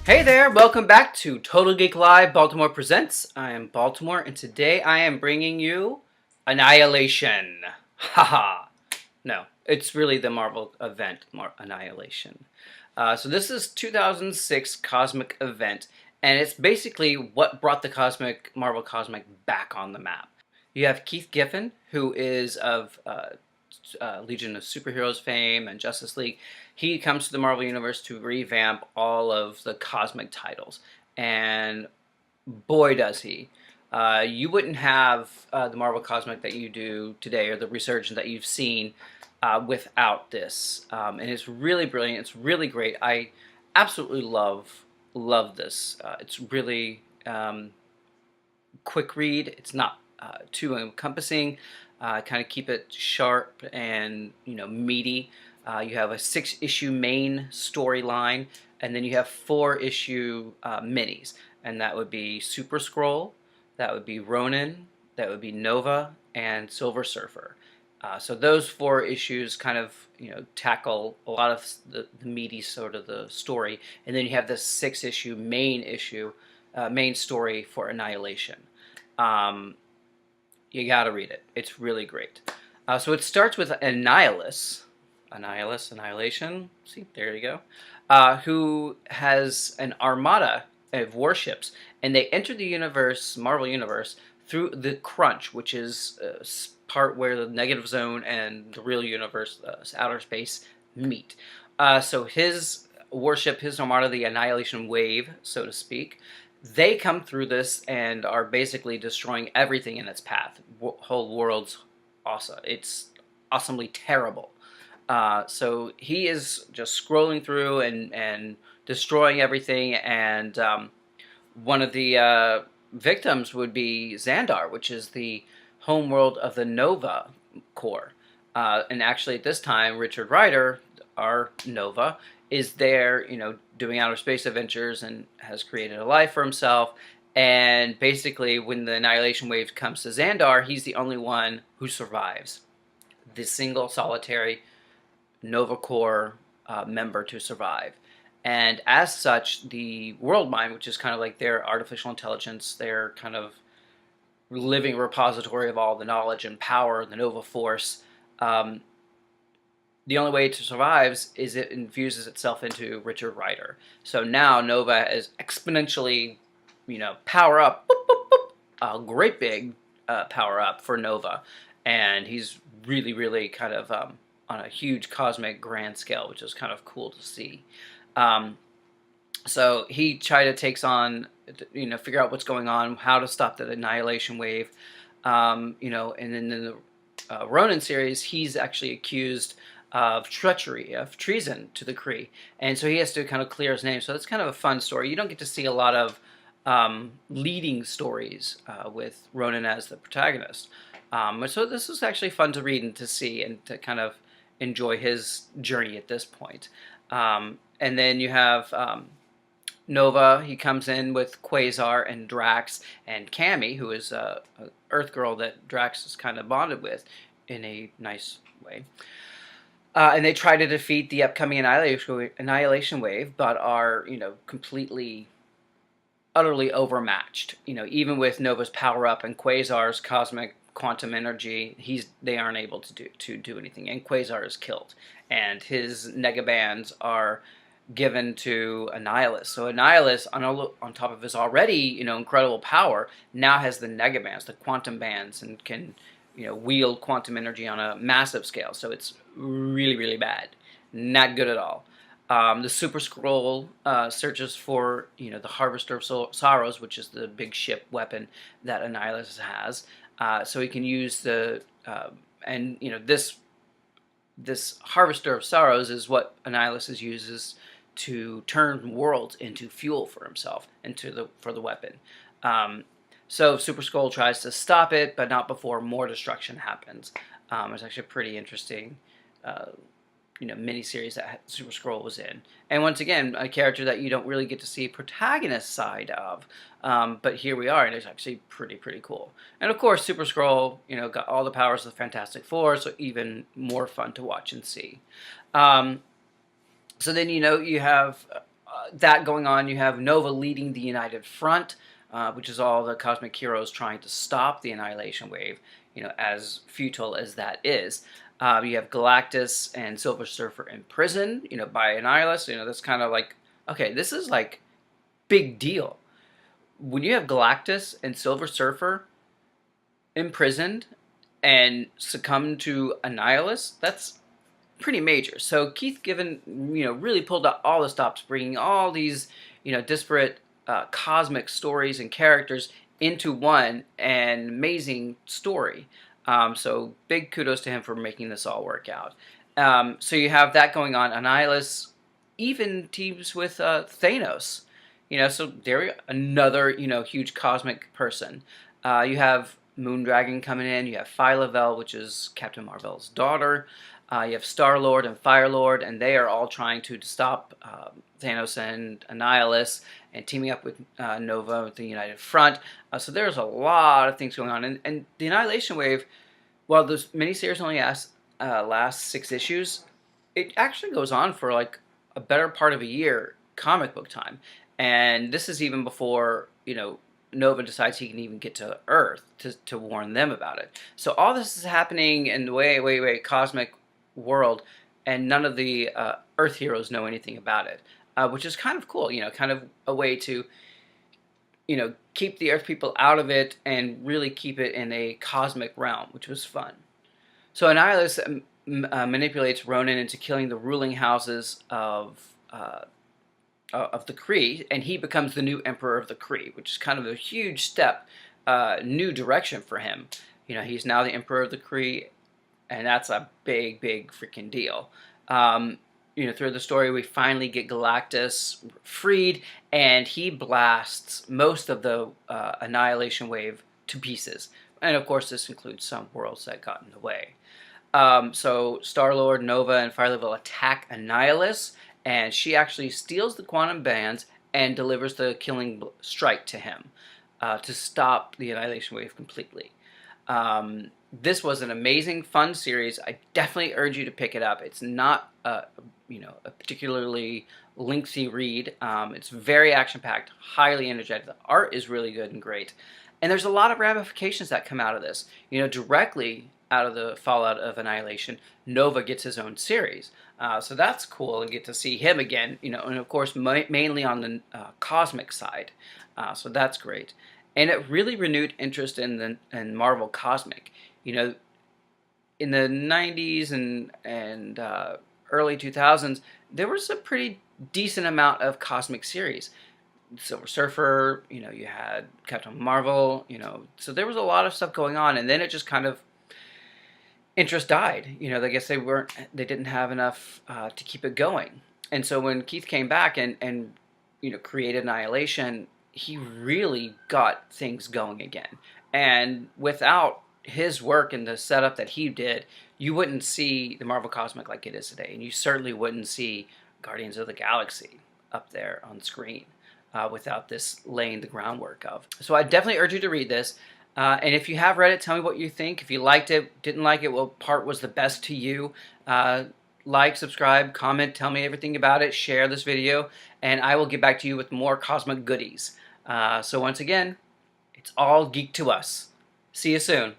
Hey there, welcome back to Total Geek Live Baltimore Presents. I am Baltimore, and today I am bringing you Annihilation. Haha. No, it's really the Marvel event, Annihilation. So this is 2006 Cosmic Event, and it's basically what brought the Marvel Cosmic back on the map. You have Keith Giffen, who is of Legion of Superheroes fame and Justice League. He comes to the Marvel Universe to revamp all of the cosmic titles, and boy does he. You wouldn't have the Marvel Cosmic that you do today, or the resurgence that you've seen without this. And it's really brilliant. It's really great. I absolutely love this. It's really quick read. It's not too encompassing. Kind of keep it sharp and meaty. You have a 6-issue main storyline, and then you have 4-issue minis, and that would be Super Scroll, that would be Ronin, that would be Nova, and Silver Surfer. So those 4 issues kind of tackle a lot of the meaty sort of the story, and then you have the 6-issue main story for Annihilation. You gotta read it. It's really great. So it starts with Annihilation. See, there you go. Who has an armada of warships, and they enter the Marvel Universe, through the Crunch, which is part where the negative zone and the real universe, outer space, meet. So his warship, his armada, the Annihilation Wave, so to speak, they come through this and are basically destroying everything in its path. Whole world's awesome. It's awesomely terrible. So he is just scrolling through and destroying everything. And one of the victims would be Xandar, which is the homeworld of the Nova Corps. And actually, at this time, Richard Rider, our Nova, is there, doing outer space adventures and has created a life for himself. And basically, when the Annihilation Wave comes to Xandar, he's the only one who survives. The single, solitary Nova Corps member to survive. And as such, the World Mind, which is kind of like their artificial intelligence, their kind of living repository of all the knowledge and power, the Nova Force, the only way it survives is it infuses itself into Richard Rider. So now Nova is exponentially, power up, boop, boop, boop, a great big power up for Nova, and he's really, really kind of on a huge cosmic grand scale, which is kind of cool to see. So he takes on, figure out what's going on, how to stop the Annihilation Wave, and then in the Ronin series, he's actually accused of treachery, of treason to the Kree, and so he has to kind of clear his name. So it's kind of a fun story. You don't get to see a lot of leading stories with Ronin as the protagonist. So this is actually fun to read and to see and to kind of enjoy his journey at this point. And then you have Nova. He comes in with Quasar and Drax and Cammy, who is a Earth girl that Drax is kind of bonded with in a nice way. And they try to defeat the upcoming Annihilation Wave, but are, completely, utterly overmatched. Even with Nova's power-up and Quasar's cosmic quantum energy, they aren't able to do anything. And Quasar is killed. And his negabands are given to Annihilus. So Annihilus, on top of his already, incredible power, now has the negabands, the quantum bands, and can wield quantum energy on a massive scale. So it's really, really bad. Not good at all. The Super Scroll searches for, the Harvester of Sorrows, which is the big ship weapon that Annihilus has. So he can use this Harvester of Sorrows is what Annihilus uses to turn worlds into fuel for himself and for the weapon. So Super Skrull tries to stop it, but not before more destruction happens. It's actually a pretty interesting, miniseries that Super Skrull was in. And once again, a character that you don't really get to see protagonist side of. But here we are, and it's actually pretty cool. And of course, Super Skrull, got all the powers of the Fantastic Four, so even more fun to watch and see. So then, you have that going on. You have Nova leading the United Front, which is all the cosmic heroes trying to stop the Annihilation Wave, as futile as that is. You have Galactus and Silver Surfer in prison, by Annihilus. That's kind of like, okay, this is like big deal. When you have Galactus and Silver Surfer imprisoned and succumb to Annihilus, that's pretty major. So Keith Giffen, really pulled out all the stops, bringing all these, disparate cosmic stories and characters into one and amazing story. So big kudos to him for making this all work out. So you have that going on. Annihilus even teams with Thanos. So there another, huge cosmic person. You have Moondragon coming in. You have Phyla-Vell, which is Captain Marvel's daughter. You have Star-Lord and Fire-Lord, and they are all trying to stop Thanos and Annihilus, and teaming up with Nova with the United Front. So there's a lot of things going on. And the Annihilation Wave, while this miniseries only lasts 6 issues, it actually goes on for like a better part of a year comic book time. And this is even before, Nova decides he can even get to Earth to warn them about it. So all this is happening in the way cosmic world, and none of the Earth heroes know anything about it, which is kind of cool. Kind of a way to, keep the Earth people out of it and really keep it in a cosmic realm, which was fun. So Annihilus manipulates Ronan into killing the ruling houses of the Kree, and he becomes the new Emperor of the Kree, which is kind of a huge step, new direction for him. He's now the Emperor of the Kree, and that's a big, big freaking deal. Through the story, we finally get Galactus freed, and he blasts most of the Annihilation Wave to pieces. And of course, this includes some worlds that got in the way. So Star-Lord, Nova, and Phyla-Vell attack Annihilus, and she actually steals the quantum bands and delivers the killing strike to him to stop the Annihilation Wave completely. This was an amazing, fun series. I definitely urge you to pick it up. It's not a particularly lengthy read. It's very action-packed, highly energetic. The art is really good and great. And there's a lot of ramifications that come out of this. Directly out of the fallout of Annihilation, Nova gets his own series. So that's cool, and get to see him again, and of course mainly on the cosmic side. So that's great. And it really renewed interest in Marvel Cosmic. In the 90s and early 2000s, there was a pretty decent amount of cosmic series. Silver Surfer, you had Captain Marvel, so there was a lot of stuff going on, and then it just kind of interest died. I guess they didn't have enough to keep it going. And so when Keith came back and created Annihilation, he really got things going again. And without his work and the setup that he did, you wouldn't see the Marvel Cosmic like it is today, and you certainly wouldn't see Guardians of the Galaxy up there on screen without this laying the groundwork of. So I definitely urge you to read this. And if you have read it, tell me what you think. If you liked it, didn't like it, what part was the best to you? Like, subscribe, comment, tell me everything about it, share this video, and I will get back to you with more cosmic goodies. So once again, it's all geek to us. See you soon.